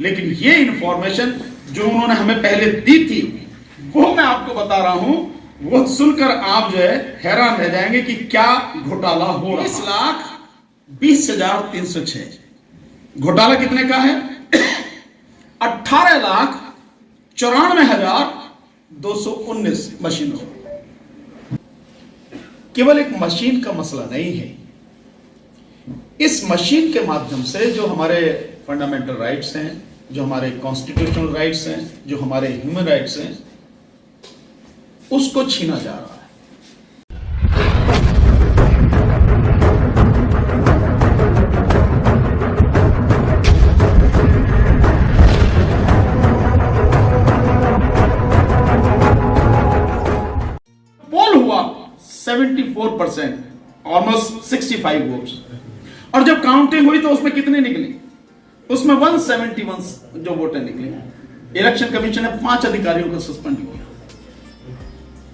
लेकिन ये इंफॉर्मेशन जो उन्होंने हमें पहले दी थी वो मैं आपको बता रहा हूं, वो सुनकर आप जो है हैरान रह जाएंगे कि क्या घोटाला हो रहा है। 20,20,306 घोटाला कितने का है? 18,94,219 मशीनों। केवल एक मशीन का मसला नहीं है, इस मशीन के माध्यम से जो हमारे फंडामेंटल राइट्स हैं, जो हमारे कॉन्स्टिट्यूशनल राइट्स हैं, जो हमारे ह्यूमन राइट्स हैं, उसको छीना जा रहा है। पोल हुआ 74%, ऑलमोस्ट 65 वोट्स, और जब काउंटिंग हुई तो उसमें कितने निकले? उसमें 171 जो वोटें निकली। इलेक्शन कमीशन ने 5 अधिकारियों को सस्पेंड किया।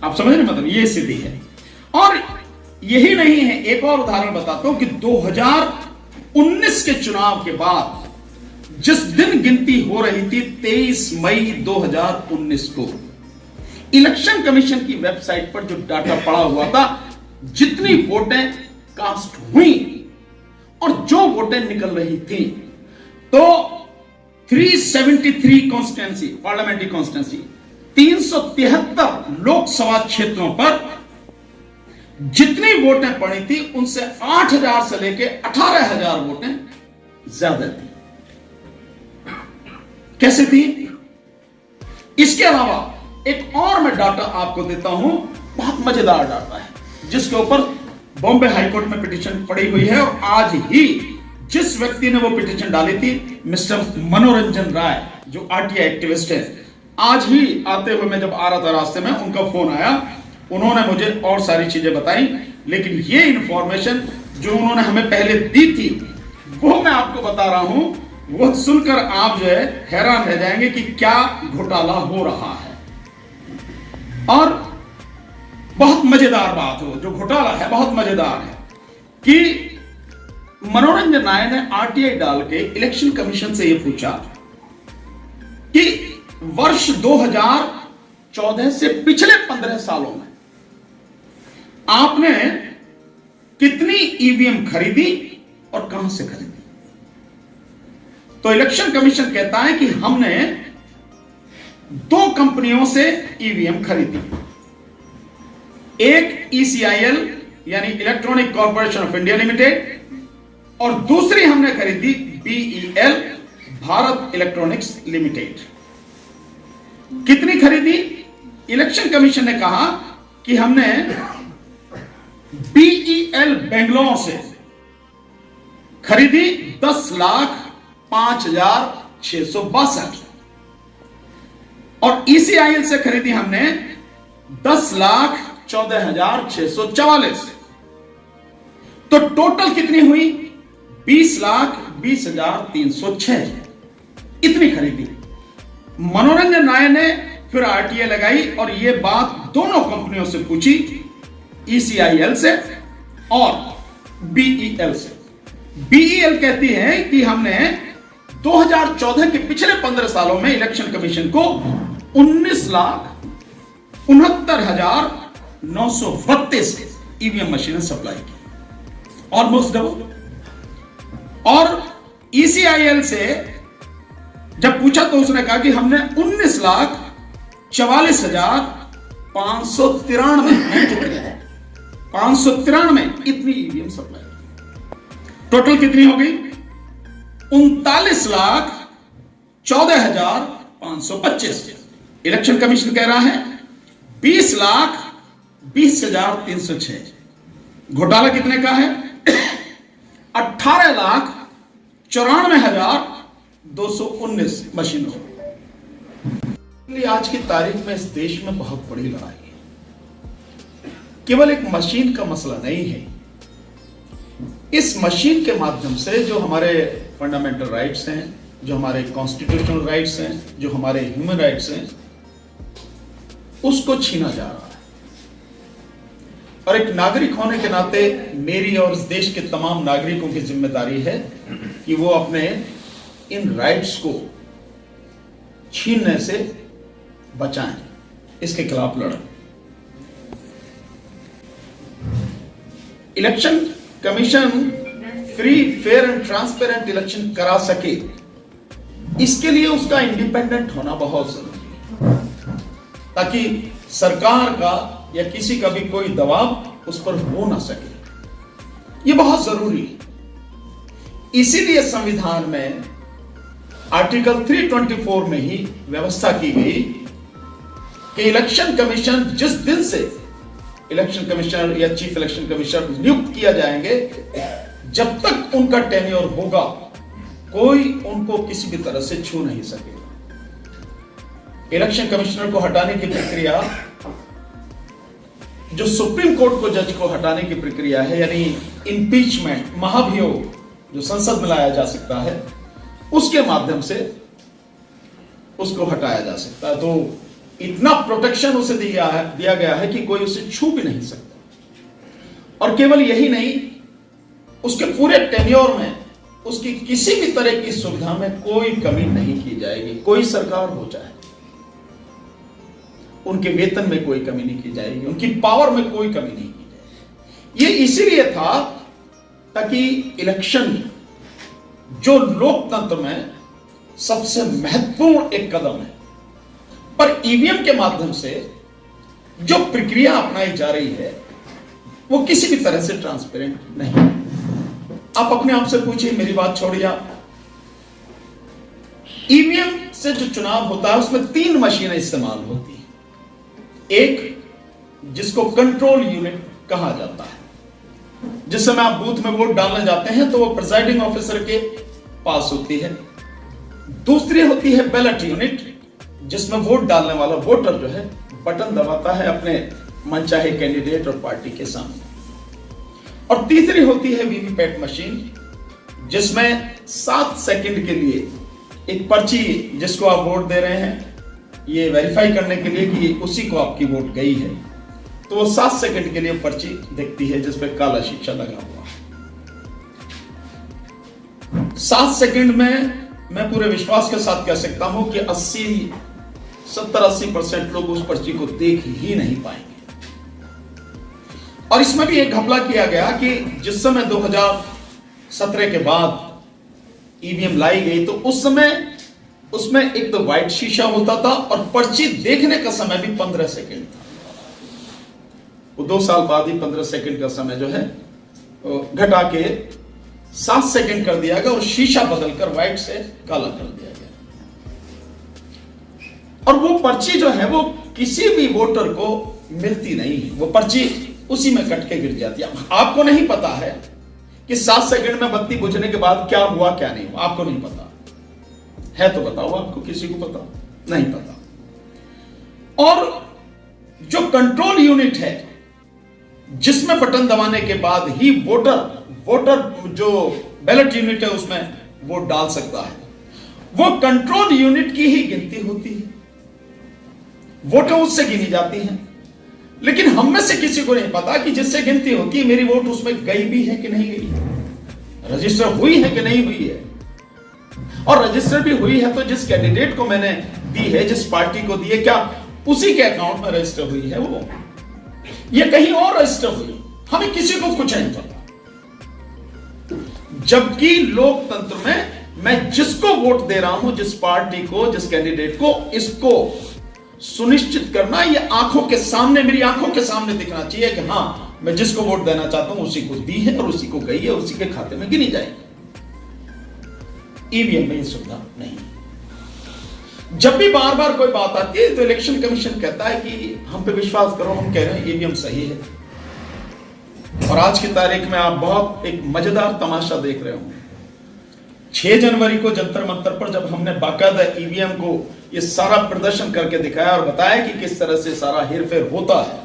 आप समझ रहे, मतलब ये स्थिति है। और यही नहीं है, एक और उदाहरण बताता हूं कि 2019 के चुनाव के बाद जिस दिन गिनती हो रही थी 23 मई 2019 को, इलेक्शन कमीशन की वेबसाइट पर जो डाटा पड़ा हुआ था, जितनी वोटें कास्ट हुई और जो वोटें निकल रही थी, तो 373 कॉन्स्टिट्यूंसी, पार्लियामेंट्री कॉन्स्टिट्यूंसी, 373 लोकसभा क्षेत्रों पर जितनी वोटें पड़ी थी उनसे 8,000 से लेके 18,000 वोटें ज्यादा थी। कैसे थी? इसके अलावा एक और मैं डाटा आपको देता हूं, बहुत मजेदार डाटा है, जिसके ऊपर बॉम्बे हाईकोर्ट में पिटीशन पड़ी हुई है। और आज ही जिस व्यक्ति ने वो पिटीशन डाली थी, मिस्टर मनोरंजन राय, जो आरटीआई एक्टिविस्ट है, आज ही आते हुए मैं जब आ रहा था रास्ते में, उनका फोन आया, उन्होंने मुझे और सारी चीजें बताई, लेकिन ये इंफॉर्मेशन जो उन्होंने हमें पहले दी थी वो मैं आपको बता रहा हूं, वो सुनकर आप जो है हैरान रह जाएंगे कि क्या घोटाला हो रहा है। और बहुत मजेदार बात हो, जो घोटाला है बहुत मजेदार है कि मनोरंजन राय ने आरटीआई डाल के इलेक्शन कमीशन से यह पूछा कि वर्ष 2014 से पिछले 15 सालों में आपने कितनी ईवीएम खरीदी और कहां से खरीदी? तो इलेक्शन कमीशन कहता है कि हमने 2 कंपनियों से ईवीएम खरीदी, एक ECIL यानी electronic corporation of India limited, और दूसरी हमने खरीदी BEL, भारत इलेक्ट्रॉनिक्स लिमिटेड। कितनी खरीदी? इलेक्शन कमीशन ने कहा कि हमने BEL बेंगलोर से खरीदी 10,05,662 और ECIL से खरीदी हमने 10,14,644। तो टोटल कितनी हुई? 20,20,306। इतनी खरीदी। मनोरंजन राय ने फिर आरटीआई लगाई और यह बात दोनों कंपनियों से पूछी, ECIL से और BEL से। BEL कहती है कि हमने 2014 के पिछले 15 सालों में इलेक्शन कमीशन को 19,69,932 ईवीएम मशीनें सप्लाई की, ऑलमोस्ट डबल। और ECIL से जब पूछा तो उसने कहा कि हमने 19,44,593 593 इतनी ईवीएम सप्लाई की। टोटल कितनी हो गई? 39,14,525। इलेक्शन कमीशन कह रहा है 20,20,306। घोटाला कितने का है? 18,94,219 मशीनों। आज की तारीख में इस देश में बहुत बड़ी लड़ाई है। केवल एक मशीन का मसला नहीं है, इस मशीन के माध्यम से जो हमारे फंडामेंटल राइट्स हैं, जो हमारे कॉन्स्टिट्यूशनल राइट्स हैं, जो हमारे ह्यूमन राइट्स हैं, उसको छीना जा रहा है। और एक नागरिक होने के नाते मेरी और इस देश के तमाम नागरिकों की जिम्मेदारी है कि वो अपने इन राइट्स को छीनने से बचाएं, इसके खिलाफ लड़ें। Election commission free, fair and transparent election करा सके, इसके लिए उसका इंडिपेंडेंट होना बहुत जरूरी है, ताकि सरकार का या किसी का भी कोई दबाव उस पर हो ना सके। यह बहुत जरूरी है। इसीलिए संविधान में आर्टिकल 324 में ही व्यवस्था की गई कि इलेक्शन कमीशन जिस दिन से इलेक्शन कमिश्नर या चीफ इलेक्शन कमिश्नर नियुक्त किया जाएंगे, जब तक उनका टेन्योर होगा, कोई उनको किसी भी तरह से छू नहीं सकेगा। इलेक्शन कमिश्नर को हटाने की प्रक्रिया जो सुप्रीम कोर्ट को जज को हटाने की प्रक्रिया है, यानी इंपीचमेंट, महाभियोग, जो संसद में लाया जा सकता है, उसके माध्यम से उसको हटाया जा सकता है। तो इतना प्रोटेक्शन उसे दिया गया है कि कोई उसे छू भी नहीं सकता। और केवल यही नहीं, उसके पूरे टेन्योर में उसकी किसी भी तरह की सुविधा में कोई कमी नहीं की जाएगी, कोई सरकार हो जाए। उनके वेतन में कोई कमी नहीं की जाएगी, उनकी पावर में कोई कमी नहीं की जाएगी। ये इसीलिए था ताकि इलेक्शन, जो लोकतंत्र में सबसे महत्वपूर्ण एक कदम है, पर ईवीएम के माध्यम से जो प्रक्रिया अपनाई जा रही है वो किसी भी तरह से ट्रांसपेरेंट नहीं। आप अपने आप से पूछिए, मेरी बात छोड़िए आप, ईवीएम से जो चुनाव होता है उसमें 3 मशीनें इस्तेमाल होती हैं। एक, जिसको कंट्रोल यूनिट कहा जाता है, जिस समय आप बूथ में वोट डालने जाते हैं तो वो प्रिजाइडिंग ऑफिसर के पास होती है। दूसरी होती है बैलेट यूनिट, जिसमें वोट डालने वाला वोटर जो है बटन दबाता है अपने मनचाहे कैंडिडेट और पार्टी के सामने। और तीसरी होती है वीवीपैट मशीन, जिसमें 7 सेकंड के लिए एक पर्ची, जिसको आप वोट दे रहे हैं, ये वेरीफाई करने के लिए कि उसी को आपकी वोट गई है, तो वो 7 सेकंड के लिए पर्ची दिखती है जिसपे काला शीशा लगा हुआ है। 7 सेकंड में मैं पूरे विश्वास के साथ कह सकता हूं कि 70-80% लोग उस पर्ची को देख ही नहीं पाएंगे। और इसमें भी एक घपला किया गया कि जिस समय 2017 के बाद ईवीएम लाई गई, तो उस समय उसमें एक तो व्हाइट शीशा होता था और पर्ची देखने का समय भी 15 सेकंड था। वो 2 साल बाद ही 15 सेकंड का समय जो है घटा के 7 सेकंड कर दिया गया और शीशा बदलकर व्हाइट से काला कर दिया गया। और वो पर्ची जो है वो किसी भी वोटर को मिलती नहीं है, वो पर्ची उसी में कट के गिर जाती है। आपको नहीं पता है कि 7 सेकंड में बत्ती बुझने के बाद क्या हुआ क्या नहीं हुआ, आपको नहीं पता है। तो बताओ, आपको किसी को पता नहीं पता। और जो कंट्रोल यूनिट है, जिसमें बटन दबाने के बाद ही वोटर जो बैलेट यूनिट है उसमें वोट डाल सकता है, वो कंट्रोल यूनिट की ही गिनती होती है, वोटें उससे गिनी जाती हैं। लेकिन हम में से किसी को नहीं पता कि जिससे गिनती होती है मेरी वोट उसमें गई भी है कि नहीं गई, रजिस्टर हुई है कि नहीं हुई है। और रजिस्टर भी हुई है तो जिस कैंडिडेट को मैंने दी है, जिस पार्टी को दी है, क्या उसी के अकाउंट में रजिस्टर हुई है वो, ये कहीं और रजिस्टर हुई, हमें किसी को कुछ नहीं पता। जबकि लोकतंत्र में मैं जिसको वोट दे रहा हूं, जिस पार्टी को, जिस कैंडिडेट को, इसको सुनिश्चित करना, ये आंखों के सामने, मेरी आंखों के सामने दिखना चाहिए कि हां, मैं जिसको वोट देना चाहता हूं उसी को दी है और उसी को गई है, उसी के खाते में गिनी जाएगी। ईवीएम में ये सुविधा नहीं। जब भी बार बार कोई बात आती है तो इलेक्शन कमीशन कहता है कि हम पे विश्वास करो, हम कह रहे हैं ईवीएम सही है। और आज की तारीख में आप बहुत एक मजेदार तमाशा देख रहे होंगे। 6 जनवरी को जंतर मंतर पर जब हमने बाकायदा ईवीएम को ये सारा प्रदर्शन करके दिखाया और बताया कि किस तरह से सारा हेरफेर होता है,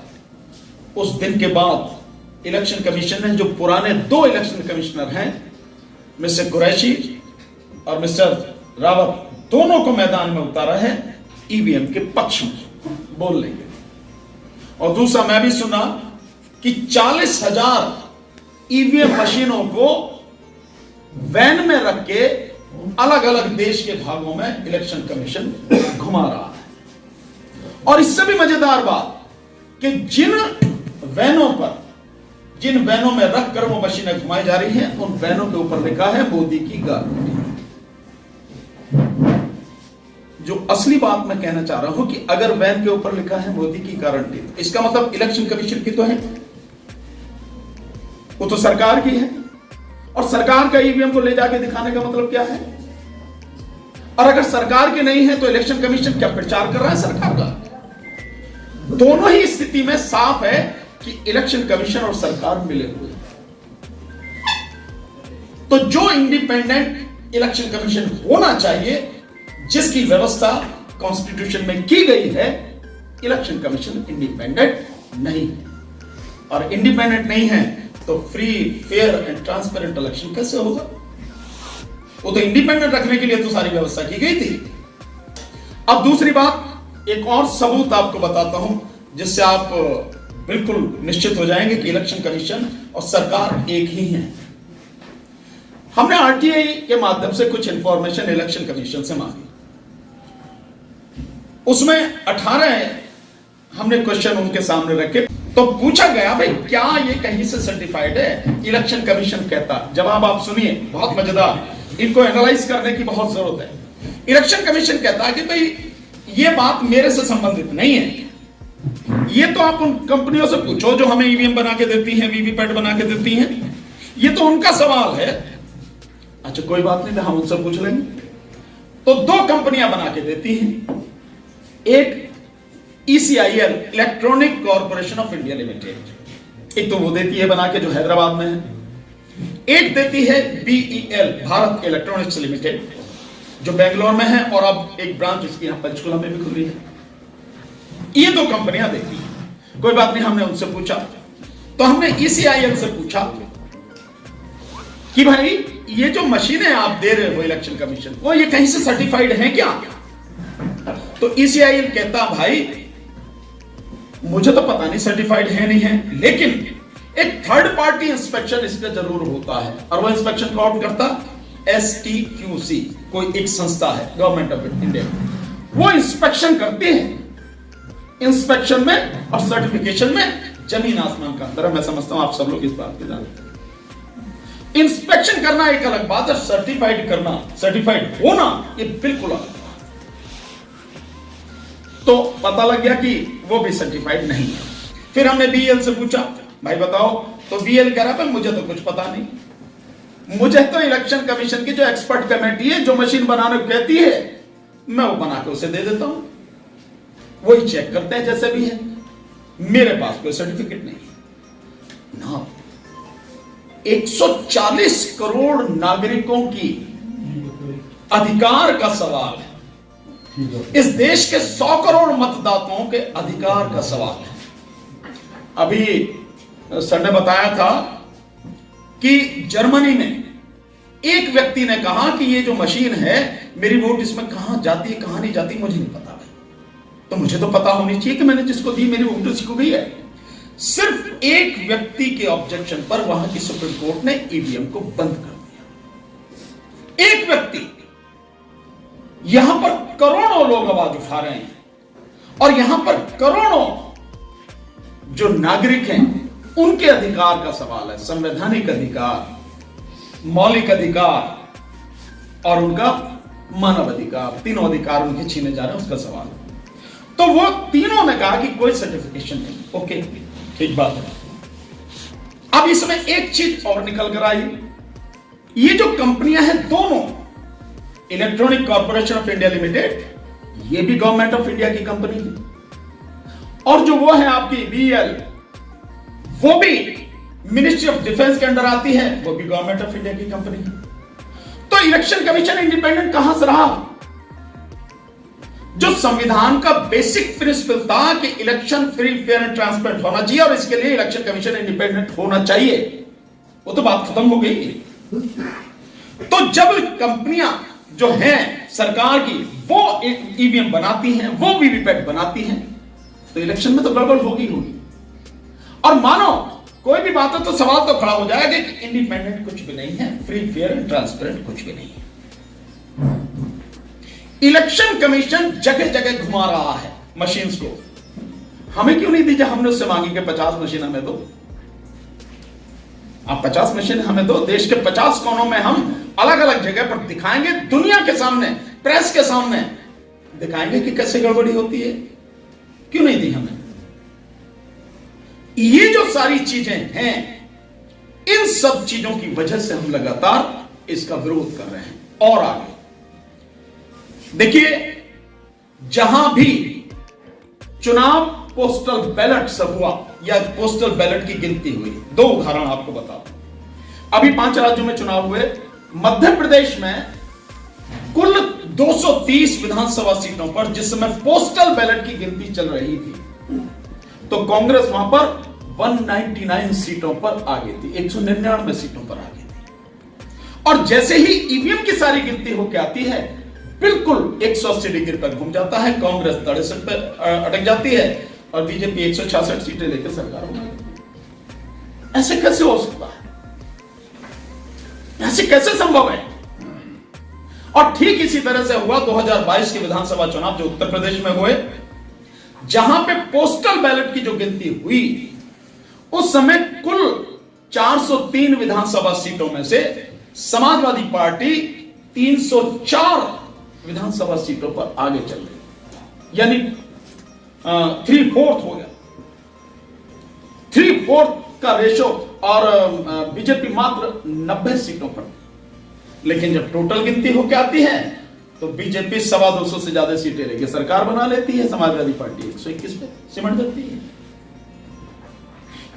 उस दिन के बाद इलेक्शन कमीशन ने जो पुराने 2 इलेक्शन कमिश्नर हैं, मिस्टर कुरैशी और मिस्टर रावत, दोनों को मैदान में उतारा है ईवीएम के पक्ष में बोलने के। और दूसरा मैं भी सुना कि 40,000 ईवीएम मशीनों को वैन में रख के अलग अलग देश के भागों में इलेक्शन कमीशन घुमा रहा है। और इससे भी मजेदार बात कि जिन वैनों में रखकर वो मशीनें घुमाई जा रही हैं, उन वैनों के ऊपर लिखा है मोदी की गारंटी। जो असली बात मैं कहना चाह रहा हूं कि अगर वैन के ऊपर लिखा है मोदी की गारंटी, तो इसका मतलब इलेक्शन कमीशन की तो है, वो तो सरकार की है। और सरकार का ईवीएम को ले जाके दिखाने का मतलब क्या है? और अगर सरकार की नहीं है तो इलेक्शन कमीशन क्या प्रचार कर रहा है सरकार का? दोनों ही स्थिति में साफ है कि इलेक्शन कमीशन और सरकार मिले हुए हैं। तो जो इंडिपेंडेंट इलेक्शन कमीशन होना चाहिए, जिसकी व्यवस्था कॉन्स्टिट्यूशन में की गई है, इलेक्शन कमीशन इंडिपेंडेंट नहीं है। और इंडिपेंडेंट नहीं है तो free, fair and transparent election कैसे होगा? वो तो इंडिपेंडेंट रखने के लिए तो सारी व्यवस्था की गई थी। अब दूसरी बात, एक और सबूत आपको बताता हूं जिससे आप बिल्कुल निश्चित हो जाएंगे कि इलेक्शन कमीशन और सरकार एक ही है। हमने आरटीआई के माध्यम से कुछ इंफॉर्मेशन इलेक्शन कमीशन से मांगी। उसमें 18 हमने क्वेश्चन उनके सामने रखे, तो पूछा गया भाई क्या ये कहीं से सर्टिफाइड है? इलेक्शन कमीशन कहता, जवाब आप सुनिए, बहुत मजेदार, इनको एनालाइज करने की बहुत जरूरत है। इलेक्शन कमीशन कहता है कि भाई ये बात मेरे से संबंधित नहीं है, ये तो आप उन कंपनियों से पूछो जो हमें ईवीएम बना के देती हैं, वीवीपैट बना के देती हैं, ये तो उनका सवाल है। अच्छा कोई बात नहीं, हम उनसे पूछ लेंगे। तो 2 कंपनियां बना के देती हैं, एक ECIL, electronic corporation of India limited, एक तो वो देती है बना के जो हैदराबाद में है, एक देती है BEL, भारत इलेक्ट्रॉनिक्स लिमिटेड, जो बेंगलोर में है और अब एक ब्रांच उसकी यहां पंचकुला में भी खुली है। ये 2 कंपनियां देती हैं। कोई बात नहीं, हमने उनसे पूछा, तो हमने ECIL से पूछा कि भाई ये जो मशीनें आप दे रहे हो इलेक्शन कमीशन को, ये कहीं से सर्टिफाइड है क्या? तो ECIL कहता भाई मुझे तो पता नहीं सर्टिफाइड है नहीं है, लेकिन एक थर्ड पार्टी इंस्पेक्शन इसका जरूर होता है। और वो इंस्पेक्शन कौन करता? STQC, कोई एक संस्था है गवर्नमेंट ऑफ इंडिया, वो इंस्पेक्शन करती है। इंस्पेक्शन में और सर्टिफिकेशन में जमीन आसमान का अंतर है। मैं समझता हूं आप सब लोग इस बात को जानते हैं। इंस्पेक्शन करना एक अलग बात है, सर्टिफाइड करना, सर्टिफाइड होना, ये बिल्कुल अलग बात। तो पता लग गया कि वो भी सर्टिफाइड नहीं है। फिर हमने BEL से पूछा, भाई बताओ, तो BEL कह रहा था मुझे तो कुछ पता नहीं, मुझे तो इलेक्शन कमीशन की जो एक्सपर्ट कमेटी है जो मशीन बनाने को कहती है, मैं वो बना के उसे दे देता हूं, वही चेक करते हैं जैसे भी है, मेरे पास कोई सर्टिफिकेट नहीं ना। 140 करोड़ नागरिकों की अधिकार का सवाल है, इस देश के 100 करोड़ मतदाताओं के अधिकार का सवाल है। अभी सर ने बताया था कि जर्मनी में एक व्यक्ति ने कहा कि ये जो मशीन है, मेरी वोट इसमें कहां जाती है कहां नहीं जाती मुझे नहीं पता भाई, तो मुझे तो पता होनी चाहिए कि मैंने जिसको दी मेरी वोट उसी को गई है। सिर्फ एक व्यक्ति के ऑब्जेक्शन पर वहां की सुप्रीम कोर्ट ने ईवीएम को बंद कर दिया। एक व्यक्ति, यहां पर करोड़ों लोग आवाज उठा रहे हैं, और यहां पर करोड़ों जो नागरिक हैं उनके अधिकार का सवाल है, संवैधानिक अधिकार, मौलिक अधिकार और उनका मानव अधिकार, तीनों अधिकार उनके छीने जा रहे हैं, उसका सवाल। तो वो तीनों ने कहा कि कोई सर्टिफिकेशन नहीं। ओके, ठीक बात है। अब इसमें एक चीज और निकल कर आई, ये जो कंपनियां हैं दोनों, electronic corporation of India limited, ये भी गवर्नमेंट ऑफ इंडिया की कंपनी है, और जो वो है आपकी BEL, वो भी मिनिस्ट्री ऑफ डिफेंस के अंडर आती है, वो भी गवर्नमेंट ऑफ इंडिया की कंपनी है। तो इलेक्शन कमीशन इंडिपेंडेंट कहां से रहा? जो संविधान का बेसिक प्रिंसिपल था कि election free, fair and transparent होना चाहिए और इसके लिए इलेक्शन कमीशन इंडिपेंडेंट होना चाहिए, वो तो बात खत्म हो गई। तो जब कंपनियां जो हैं सरकार की, वो ईवीएम बनाती हैं, वो वीवीपैट बनाती हैं, तो इलेक्शन में तो गड़बड़ होगी। और मानो कोई भी बात है तो सवाल तो खड़ा हो जाएगा कि इंडिपेंडेंट कुछ भी नहीं है, फ्री, फेयर एंड ट्रांसपेरेंट कुछ भी नहीं है। इलेक्शन कमीशन जगह जगह घुमा रहा है मशीन्स को। हमें क्यों नहीं दीजिए? हमने उससे मांगी कि 50 मशीन हमें दो। आप 50 मशीन हमें दो, देश के 50 कोनों में हम अलग अलग जगह पर दिखाएंगे, दुनिया के सामने, प्रेस के सामने दिखाएंगे कि कैसे गड़बड़ी होती है। क्यों नहीं दी हमें? ये जो सारी चीजें हैं, इन सब चीजों की वजह से हम लगातार इसका विरोध कर रहे हैं। और आगे देखिए, जहां भी चुनाव पोस्टल बैलेट से हुआ या पोस्टल बैलेट की गिनती हुई, 2 उदाहरण आपको बताओ। अभी 5 राज्यों में चुनाव हुए। मध्य प्रदेश में कुल 230 विधानसभा सीटों पर जिस समय पोस्टल बैलेट की गिनती चल रही थी, तो कांग्रेस वहां पर 199 सीटों पर आगे थी, 199 सीटों पर आगे थी। और जैसे ही ईवीएम की सारी गिनती होकर आती है, बिल्कुल 180 डिग्री पर घूम जाता है, कांग्रेस 63 पर अटक जाती है और बीजेपी 166 सीटें लेकर सरकार बनाती। ऐसे कैसे हो सकता है? ऐसे कैसे संभव है? और ठीक इसी तरह से हुआ 2022 के विधानसभा चुनाव जो उत्तर प्रदेश में हुए, जहां पे पोस्टल बैलेट की जो गिनती हुई, उस समय कुल 403 विधानसभा सीटों में से समाजवादी पार्टी 304 विधानसभा सीटों पर आगे चल रही, यानी 3/4 हो गया, 3/4 का रेशो। और बीजेपी मात्र 90 सीटों पर। लेकिन जब टोटल गिनती होकर आती है तो बीजेपी 225 से ज्यादा सीटें लेके सरकार बना लेती है, समाजवादी पार्टी 121 पे सिमट जाती है।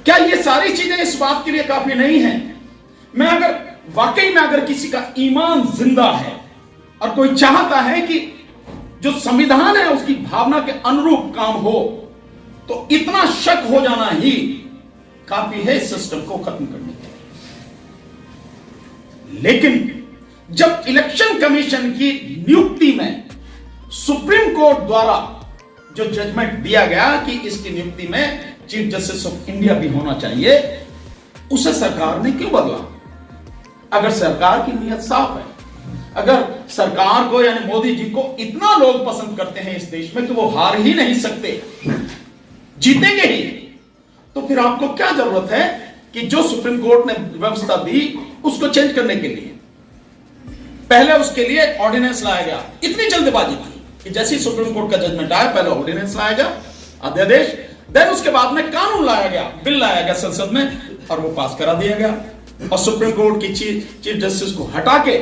क्या ये सारी चीजें इस बात के लिए काफी नहीं है? मैं अगर वाकई में अगर किसी का ईमान जिंदा है और कोई चाहता है कि जो संविधान है उसकी भावना के अनुरूप काम हो, तो इतना शक हो जाना ही काफी है इस सिस्टम को खत्म करने के लिए। लेकिन जब इलेक्शन कमीशन की नियुक्ति में सुप्रीम कोर्ट द्वारा जो जजमेंट दिया गया कि इसकी नियुक्ति में चीफ जस्टिस ऑफ इंडिया भी होना चाहिए, उसे सरकार ने क्यों बदला? अगर सरकार की नीयत साफ है, अगर सरकार को यानी मोदी जी को इतना लोग पसंद करते हैं इस देश में कि वो हार ही नहीं सकते, जीतेंगे ही, तो फिर आपको क्या जरूरत है कि जो सुप्रीम कोर्ट ने व्यवस्था दी उसको चेंज करने के लिए? पहले उसके लिए ऑर्डिनेंस लाया गया, इतनी जल्दबाजी थी कि जैसे ही सुप्रीम कोर्ट का जजमेंट आया, पहले ऑर्डिनेंस लाया गया, अध्यादेश, देन उसके बाद में कानून लाया गया, बिल लाया गया संसद में और वो पास करा दिया गया। और सुप्रीम कोर्ट की चीफ जस्टिस को हटा के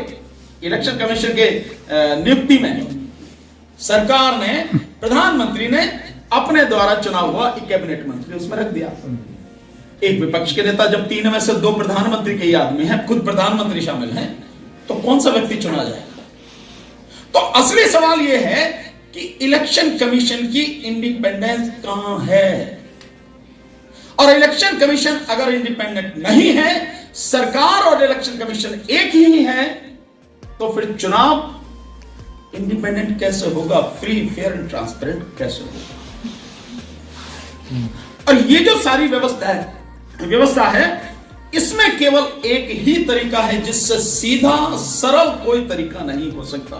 इलेक्शन कमीशन के नियुक्ति में सरकार ने, प्रधानमंत्री ने अपने द्वारा चुनाव हुआ एक कैबिनेट मंत्री उसमें रख दिया। एक विपक्ष के नेता, जब 3 में से 2 प्रधानमंत्री के ही आदमी हैं, खुद प्रधानमंत्री शामिल हैं, तो कौन सा व्यक्ति चुना जाएगा? तो असली सवाल यह है कि इलेक्शन कमीशन की इंडिपेंडेंस कहां है? और इलेक्शन कमीशन अगर इंडिपेंडेंट नहीं है, सरकार और इलेक्शन कमीशन एक ही है, तो फिर चुनाव इंडिपेंडेंट कैसे होगा? फ्री, फेयर एंड ट्रांसपेरेंट कैसे होगा? और ये जो सारी व्यवस्था है, इसमें केवल एक ही तरीका है जिससे सीधा सरल कोई तरीका नहीं हो सकता,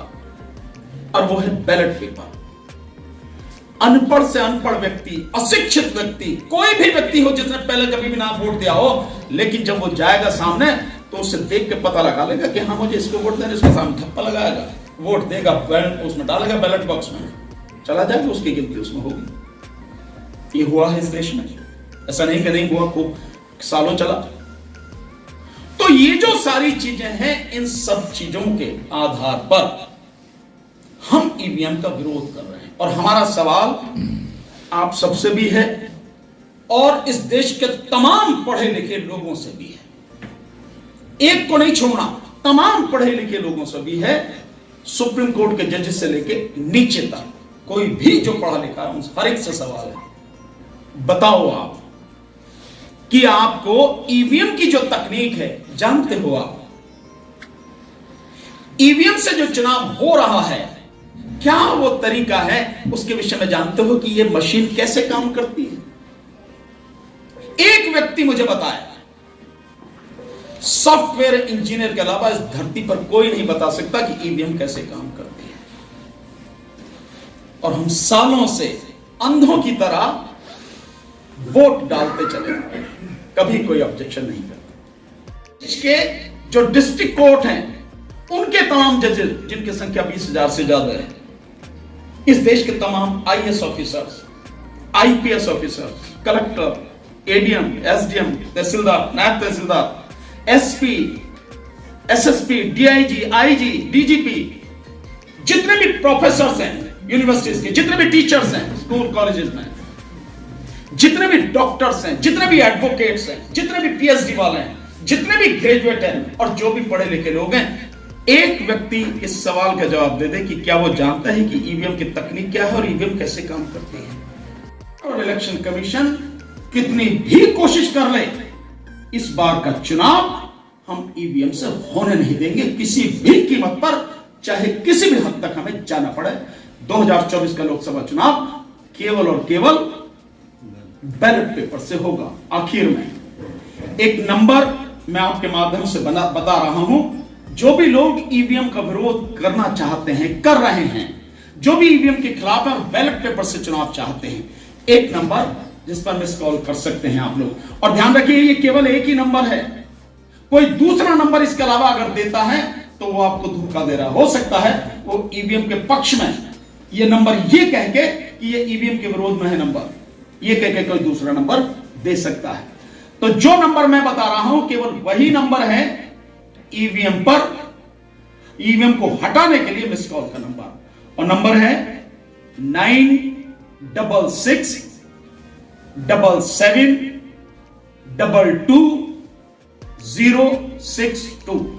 और वो है बैलेट पेपर। अनपढ़ से अनपढ़ व्यक्ति, अशिक्षित व्यक्ति, कोई भी व्यक्ति हो जिसने पहले कभी भी ना वोट दिया हो, लेकिन जब वो जाएगा सामने तो उसे देख के पता लगा लेगा कि हाँ मुझे इसको वोट देना, इसके सामने थप्पा लगाएगा, वोट देगा, उसमें डालेगा बैलेट बॉक्स में, चला जाएगा, उसकी गिनती उसमें होगी। ये हुआ है इस देश में, ऐसा नहीं कि नहीं हुआ, खूब सालों चला। तो ये जो सारी चीजें हैं, इन सब चीजों के आधार पर हम ईवीएम का विरोध कर रहे हैं। और हमारा सवाल आप सबसे भी है और इस देश के तमाम पढ़े लिखे लोगों से भी है, एक को नहीं छोड़ना, तमाम पढ़े लिखे लोगों से भी है, सुप्रीम कोर्ट के जजेस से लेके नीचे तक कोई भी जो पढ़ा लिखा है, उन हर एक से सवाल है, बताओ आप कि आपको ईवीएम की जो तकनीक है जानते हो? आप ईवीएम से जो चुनाव हो रहा है, क्या वो तरीका है उसके विषय में जानते हो कि ये मशीन कैसे काम करती है? एक व्यक्ति मुझे बताया, सॉफ्टवेयर इंजीनियर के अलावा इस धरती पर कोई नहीं बता सकता कि ईवीएम कैसे काम करती है। और हम सालों से अंधों की तरह वोट डालते चले आ रहे हैं, कभी कोई ऑब्जेक्शन नहीं करता। इसके जो डिस्ट्रिक्ट कोर्ट हैं, उनके तमाम जजेस, जिनकी संख्या 20,000 से ज्यादा है, इस देश के तमाम IAS officers, IPS officers, collector, ADM, SDM, tehsildar, naib tehsildar, SP, SSP, DIG, IG, DGP, जितने भी प्रोफेसर हैं यूनिवर्सिटीज के, जितने भी टीचर्स हैं स्कूल कॉलेजेस में, जितने भी डॉक्टर्स हैं, जितने भी एडवोकेट्स हैं, जितने भी पीएचडी वाले हैं, जितने भी ग्रेजुएट हैं और जो भी पढ़े लिखे लोग हैं, एक व्यक्ति इस सवाल का जवाब दे दे कि क्या वो जानता है कि ईवीएम की तकनीक क्या है और ईवीएम कैसे काम करती है। और इलेक्शन कमीशन कितनी भी कोशिश कर ले, इस बार का चुनाव हम ईवीएम से होने नहीं देंगे किसी भी कीमत पर, चाहे किसी भी हद तक हमें जाना पड़े। 2024 का लोकसभा चुनाव केवल और केवल बैलेट पेपर से होगा। आखिर में एक नंबर मैं आपके माध्यम से बता रहा हूं, जो भी लोग ईवीएम का विरोध करना चाहते हैं, कर रहे हैं, जो भी ईवीएम के खिलाफ है और बैलेट पेपर से चुनाव चाहते हैं, एक नंबर जिस पर मिस कॉल कर सकते हैं आप लोग। और ध्यान रखिए, ये केवल एक ही नंबर है, कोई दूसरा नंबर इसके अलावा अगर देता है तो वो आपको धोखा दे रहा हो सकता है। वो ईवीएम के पक्ष में ये नंबर ये कह के कि ये ईवीएम के विरोध में है नंबर, ये कह के कोई दूसरा नंबर दे सकता है। तो जो नंबर मैं बता रहा हूं केवल वही नंबर है ईवीएम पर, ईवीएम को हटाने के लिए मिस कॉल का नंबर, और नंबर है 966 77 22 062।